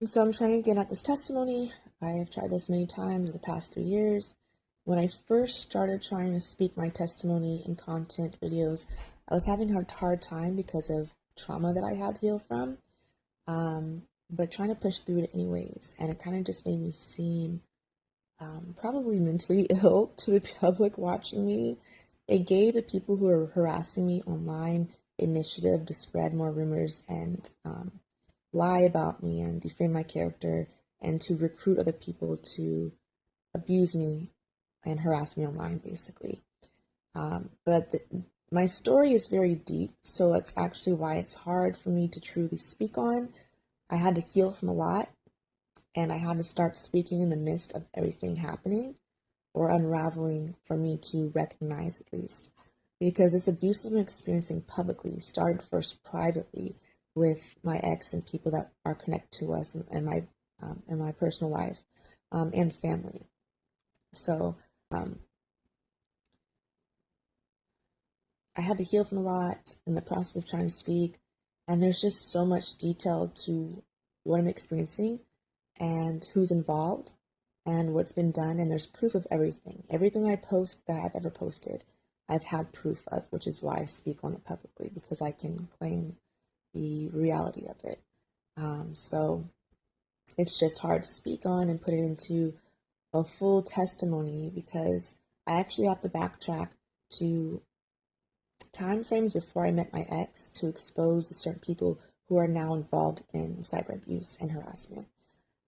So I'm trying to get at this testimony. I have tried this many times in the past 3 years. When I first started trying to speak my testimony in content videos, I was having a hard time because of trauma that I had to heal from. But trying to push through it anyways, and it kind of just made me seem probably mentally ill to the public watching me. It gave the people who are harassing me online initiative to spread more rumors and lie about me and defame my character and to recruit other people to abuse me and harass me online, basically. But my story is very deep, so that's actually why it's hard for me to truly speak on. I had to heal from a lot, and I had to start speaking in the midst of everything happening or unraveling for me to recognize at least. Because this abuse I'm experiencing publicly started first privately with my ex and people that are connected to us and my personal life and family. So I had to heal from a lot in the process of trying to speak, and there's just so much detail to what I'm experiencing and who's involved and what's been done, and there's proof of everything. Everything I post that I've ever posted, I've had proof of, which is why I speak on it publicly, because I can claim the reality of it. So it's just hard to speak on and put it into a full testimony because I actually have to backtrack to time frames before I met my ex to expose the certain people who are now involved in cyber abuse and harassment,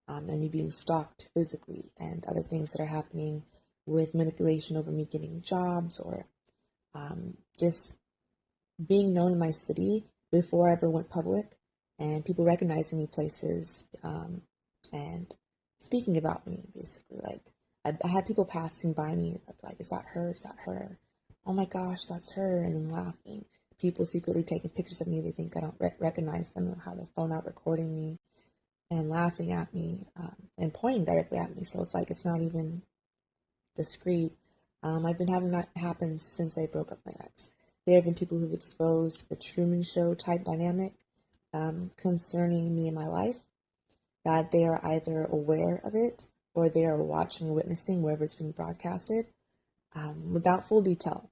and me being stalked physically and other things that are happening with manipulation over me getting jobs or just being known in my city before I ever went public and people recognizing me places and speaking about me basically. Like I had people passing by me like, is that her? Is that her? Oh my gosh, that's her. And then laughing. People secretly taking pictures of me. They think I don't recognize them and have their phone out recording me and laughing at me and pointing directly at me. So it's like it's not even discreet. I've been having that happen since I broke up my ex. There have been people who've exposed the Truman Show type dynamic concerning me and my life, that they are either aware of it or they are watching and witnessing wherever it's being broadcasted without full detail.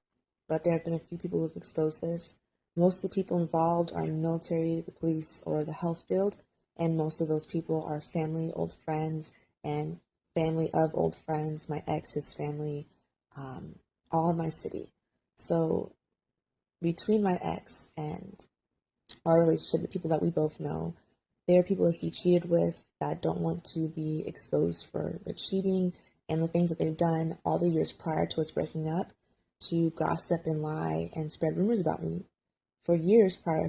But there have been a few people who've exposed this. Most of the people involved are in the military, the police, or the health field, and most of those people are family, old friends, and family of old friends, my ex, his family, all in my city. So between my ex and our relationship, the people that we both know, there are people that he cheated with that don't want to be exposed for the cheating and the things that they've done all the years prior to us breaking up to gossip and lie and spread rumors about me for years prior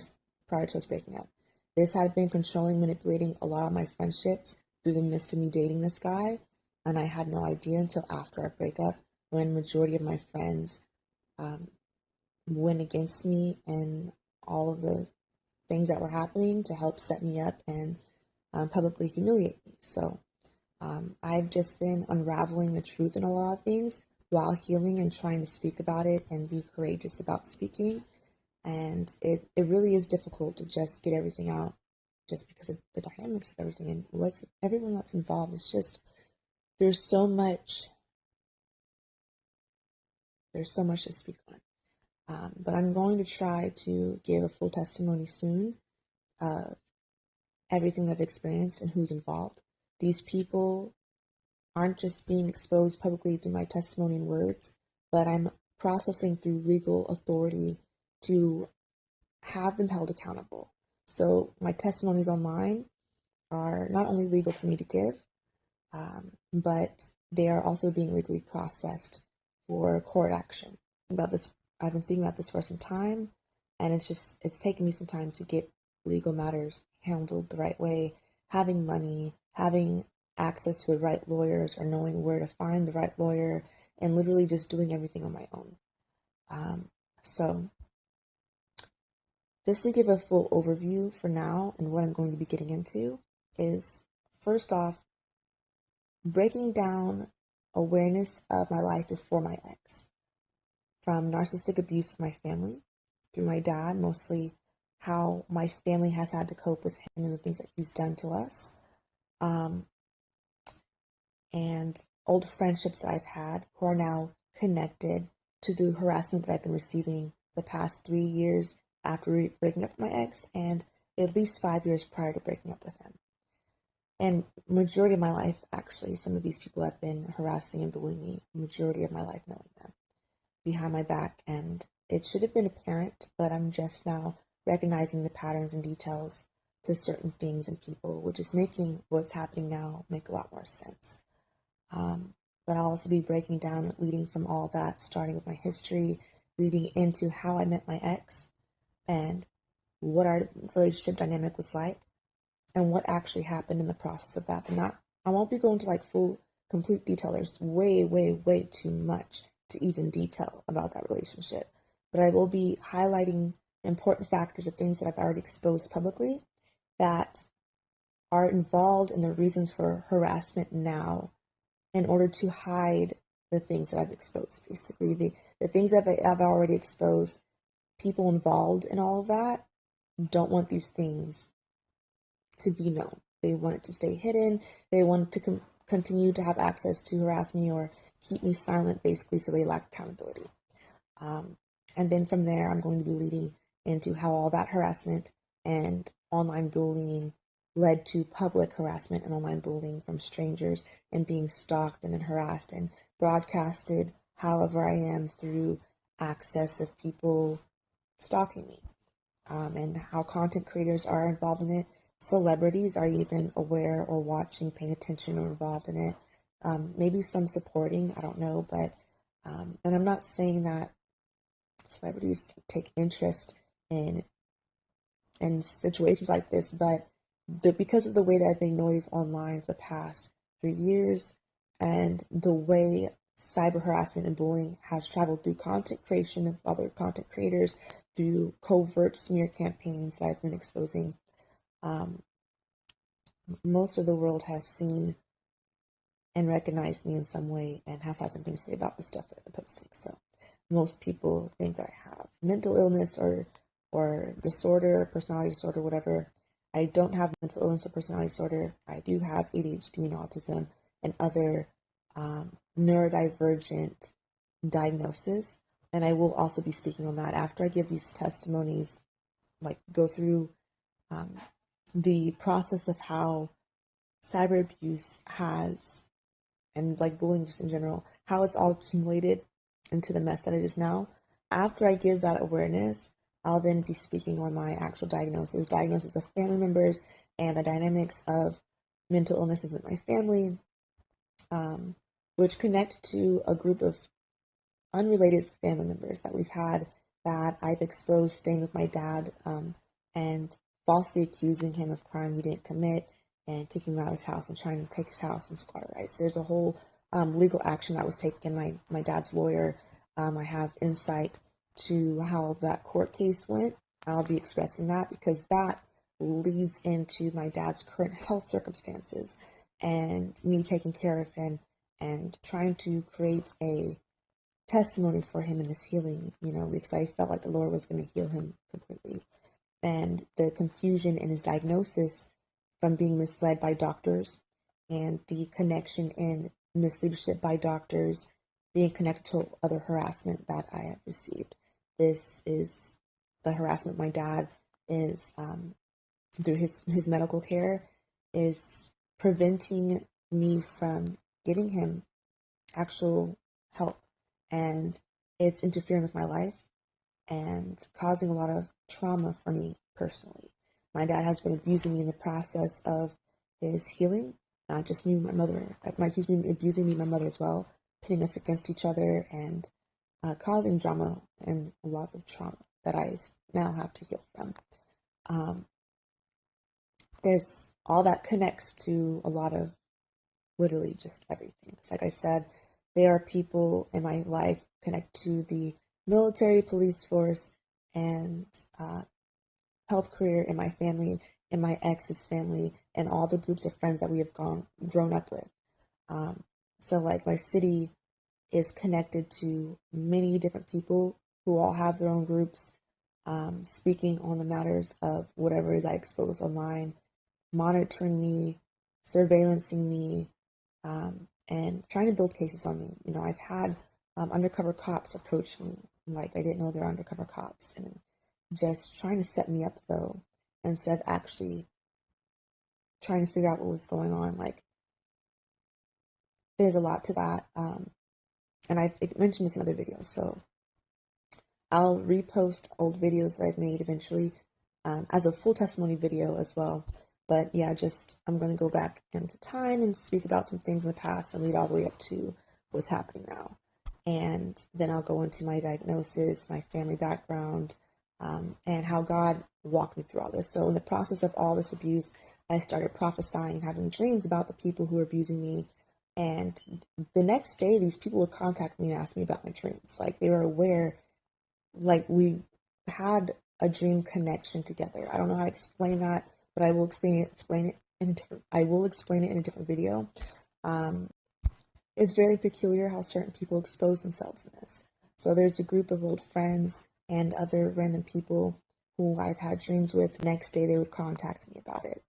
to us breaking up. This had been controlling, manipulating a lot of my friendships through the midst of me dating this guy, and I had no idea until after our breakup when majority of my friends um, went against me and all of the things that were happening to help set me up and publicly humiliate me. So I've just been unraveling the truth in a lot of things while healing and trying to speak about it and be courageous about speaking. And it really is difficult to just get everything out just because of the dynamics of everything and what's everyone that's involved. It's just there's so much to speak on. But I'm going to try to give a full testimony soon of everything I've experienced and who's involved. These people aren't just being exposed publicly through my testimony and words, but I'm processing through legal authority to have them held accountable. So my testimonies online are not only legal for me to give, but they are also being legally processed for court action. About this, I've been speaking about this for some time, and it's taken me some time to get legal matters handled the right way. Having money, having access to the right lawyers, or knowing where to find the right lawyer, and literally just doing everything on my own. So, just to give a full overview for now, and what I'm going to be getting into is first off, breaking down awareness of my life before my ex, from narcissistic abuse of my family through my dad, mostly how my family has had to cope with him and the things that he's done to us, um, and old friendships that I've had who are now connected to the harassment that I've been receiving the past 3 years after breaking up with my ex, and at least 5 years prior to breaking up with him. And majority of my life, actually, some of these people have been harassing and bullying me. Majority of my life, knowing them behind my back, and it should have been apparent, but I'm just now recognizing the patterns and details to certain things and people, which is making what's happening now make a lot more sense. But I'll also be breaking down, leading from all that, starting with my history, leading into how I met my ex, and what our relationship dynamic was like, and what actually happened in the process of that. But not, I won't be going to like full, complete detail. There's way, way, way too much to even detail about that relationship. But I will be highlighting important factors of things that I've already exposed publicly that are involved in the reasons for harassment now, in order to hide the things that I've exposed. Basically, the things that I've already exposed, people involved in all of that don't want these things to be known. They want it to stay hidden. They want to continue to have access to harass me or keep me silent, basically, so they lack accountability. And then from there, I'm going to be leading into how all that harassment and online bullying led to public harassment and online bullying from strangers, and being stalked and then harassed and broadcasted however I am through access of people stalking me, and how content creators are involved in it. Celebrities are even aware or watching, paying attention, or involved in it. Maybe some supporting, I don't know, but and I'm not saying that celebrities take interest in situations like this, but because of the way that I've made noise online for the past 3 years, and the way cyber harassment and bullying has traveled through content creation of other content creators, through covert smear campaigns that I've been exposing, most of the world has seen and recognized me in some way and has had something to say about the stuff that I'm posting. So most people think that I have mental illness or disorder, personality disorder, whatever. I don't have mental illness or personality disorder. I do have ADHD and autism and other neurodivergent diagnosis. And I will also be speaking on that after I give these testimonies, like go through the process of how cyber abuse has, and like bullying just in general, how it's all accumulated into the mess that it is now. After I give that awareness, I'll then be speaking on my actual diagnosis of family members, and the dynamics of mental illnesses in my family, which connect to a group of unrelated family members that we've had, that I've exposed staying with my dad, and falsely accusing him of crime he didn't commit, and kicking him out of his house and trying to take his house and squatter rights. There's a whole legal action that was taken. My dad's lawyer, I have insight to how that court case went. I'll be expressing that because that leads into my dad's current health circumstances and me taking care of him and trying to create a testimony for him in his healing, because I felt like the Lord was going to heal him completely. And the confusion in his diagnosis from being misled by doctors, and the connection in misleadership by doctors being connected to other harassment that I have received. This is the harassment my dad is, through his medical care, is preventing me from getting him actual help. And it's interfering with my life and causing a lot of trauma for me personally. My dad has been abusing me in the process of his healing, not just me and my mother. He's been abusing me and my mother as well, pitting us against each other, and causing drama and lots of trauma that I now have to heal from. There's all that connects to a lot of literally just everything. Like I said, there are people in my life connected to the military, police force, and health career in my family, in my ex's family, and all the groups of friends that we have grown up with. So like my city is connected to many different people who all have their own groups, speaking on the matters of whatever is I expose online, monitoring me, surveillancing me, and trying to build cases on me. You know, I've had undercover cops approach me, like I didn't know they're undercover cops, and just trying to set me up though, instead of actually trying to figure out what was going on. Like, there's a lot to that, and I've mentioned this in other videos, so I'll repost old videos that I've made eventually, as a full testimony video as well. But yeah, just I'm going to go back into time and speak about some things in the past and lead all the way up to what's happening now. And then I'll go into my diagnosis, my family background, and how God walked me through all this. So in the process of all this abuse, I started prophesying and having dreams about the people who were abusing me. And the next day, these people would contact me and ask me about my dreams. Like, they were aware, like we had a dream connection together. I don't know how to explain that, but I will explain it in a different I will explain it in a different video. Um, it's very peculiar how certain people expose themselves in this. So there's a group of old friends and other random people who I've had dreams with. Next day they would contact me about it.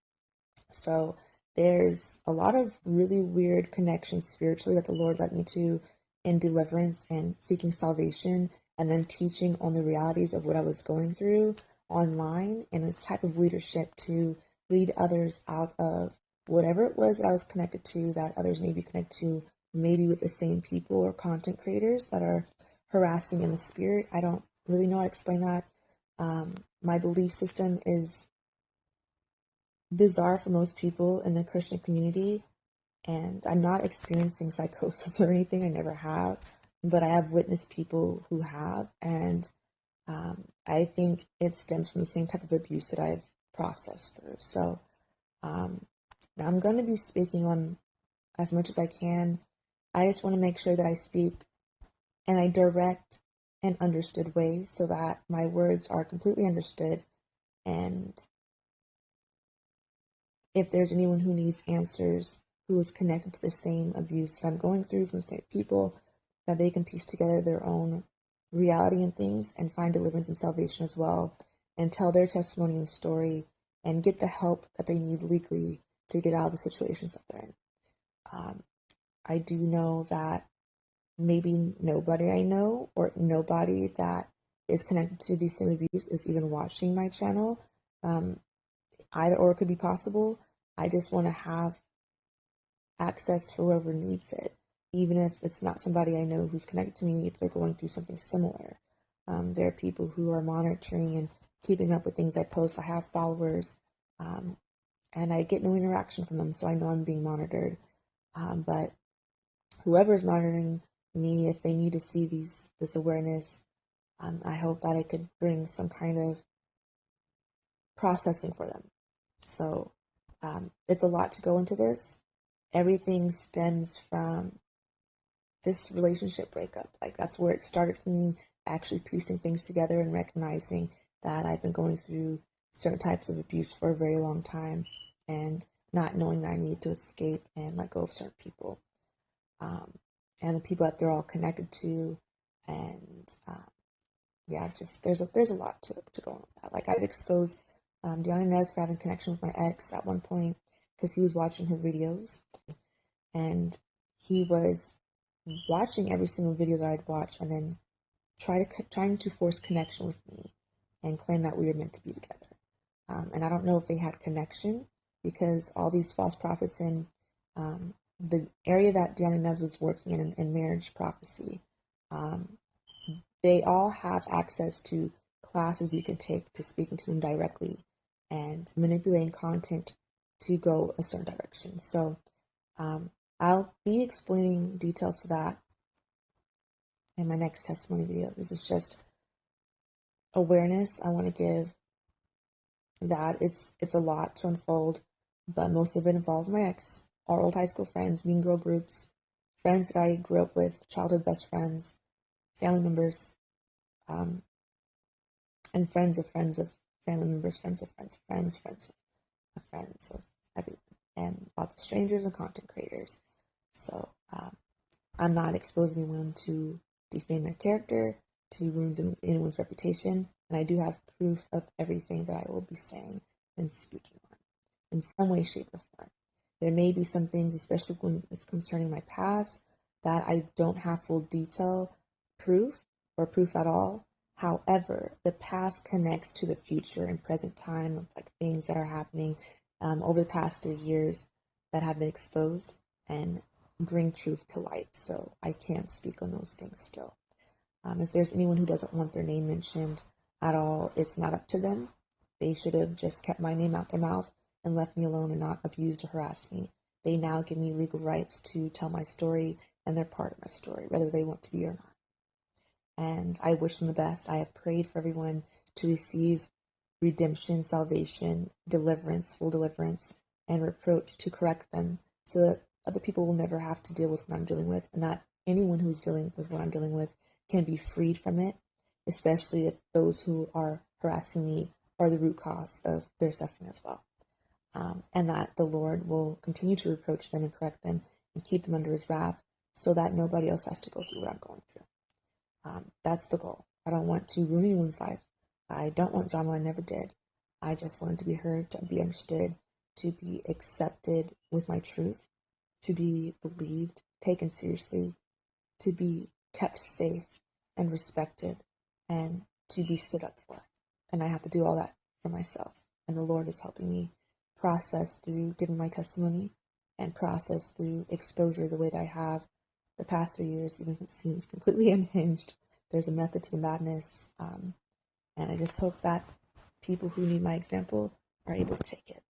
So there's a lot of really weird connections spiritually that the Lord led me to in deliverance and seeking salvation, and then teaching on the realities of what I was going through online, and a type of leadership to lead others out of whatever it was that I was connected to, that others may be connected to, maybe with the same people or content creators that are harassing in the spirit. I don't really know how to explain that. My belief system is bizarre for most people in the Christian community, and I'm not experiencing psychosis or anything. I never have, but I have witnessed people who have, and I think it stems from the same type of abuse that I've processed through. So now I'm going to be speaking on as much as I can. I just want to make sure that I speak in a direct and understood way so that my words are completely understood, and if there's anyone who needs answers, who is connected to the same abuse that I'm going through from the same people, that they can piece together their own reality and things and find deliverance and salvation as well, and tell their testimony and story and get the help that they need legally to get out of the situations that they're in. I do know that maybe nobody I know or nobody that is connected to the same abuse is even watching my channel. Either or could be possible. I just want to have access for whoever needs it, even if it's not somebody I know who's connected to me, if they're going through something similar. There are people who are monitoring and keeping up with things I post. I have followers, and I get no interaction from them, so I know I'm being monitored. But whoever is monitoring me, if they need to see this awareness, I hope that I could bring some kind of processing for them. So it's a lot to go into this. Everything stems from this relationship breakup. Like, that's where it started for me, actually piecing things together and recognizing that I've been going through certain types of abuse for a very long time, and not knowing that I need to escape and let go of certain people, and the people that they're all connected to, and yeah, just there's a lot to go on with that. Like, I've exposed Deanna Nez for having connection with my ex at one point because he was watching her videos, and he was watching every single video that I'd watch, and then trying to force connection with me and claim that we were meant to be together. And I don't know if they had connection, because all these false prophets in the area that Deanna Neves was working in marriage prophecy, they all have access to classes you can take to speaking to them directly and manipulating content to go a certain direction. So I'll be explaining details to that in my next testimony video. This is just awareness I want to give, that it's a lot to unfold, but most of it involves my ex, our old high school friends, mean girl groups, friends that I grew up with, childhood best friends, family members, and friends of family members, friends of friends of friends, friends of everyone, and lots of strangers and content creators. So I'm not exposing anyone to defame their character, to ruin anyone's reputation, and I do have proof of everything that I will be saying and speaking on in some way, shape, or form. There may be some things, especially when it's concerning my past, that I don't have full detail proof or proof at all. However, the past connects to the future and present time of like things that are happening over the past 3 years that have been exposed and bring truth to light. So I can't speak on those things still. If there's anyone who doesn't want their name mentioned at all, it's not up to them. They should have just kept my name out their mouth and left me alone and not abused or harassed me. They now give me legal rights to tell my story, and they're part of my story, whether they want to be or not. And I wish them the best. I have prayed for everyone to receive redemption, salvation, deliverance, full deliverance, and reproach to correct them so that other people will never have to deal with what I'm dealing with, and that anyone who's dealing with what I'm dealing with can be freed from it, especially if those who are harassing me are the root cause of their suffering as well. And that the Lord will continue to reproach them and correct them and keep them under his wrath so that nobody else has to go through what I'm going through. That's the goal. I don't want to ruin anyone's life. I don't want drama. I never did. I just wanted to be heard, to be understood, to be accepted with my truth, to be believed, taken seriously, to be kept safe and respected, and to be stood up for. And I have to do all that for myself. And the Lord is helping me process through giving my testimony and process through exposure the way that I have the past 3 years, even if it seems completely unhinged. There's a method to the madness. And I just hope that people who need my example are able to take it.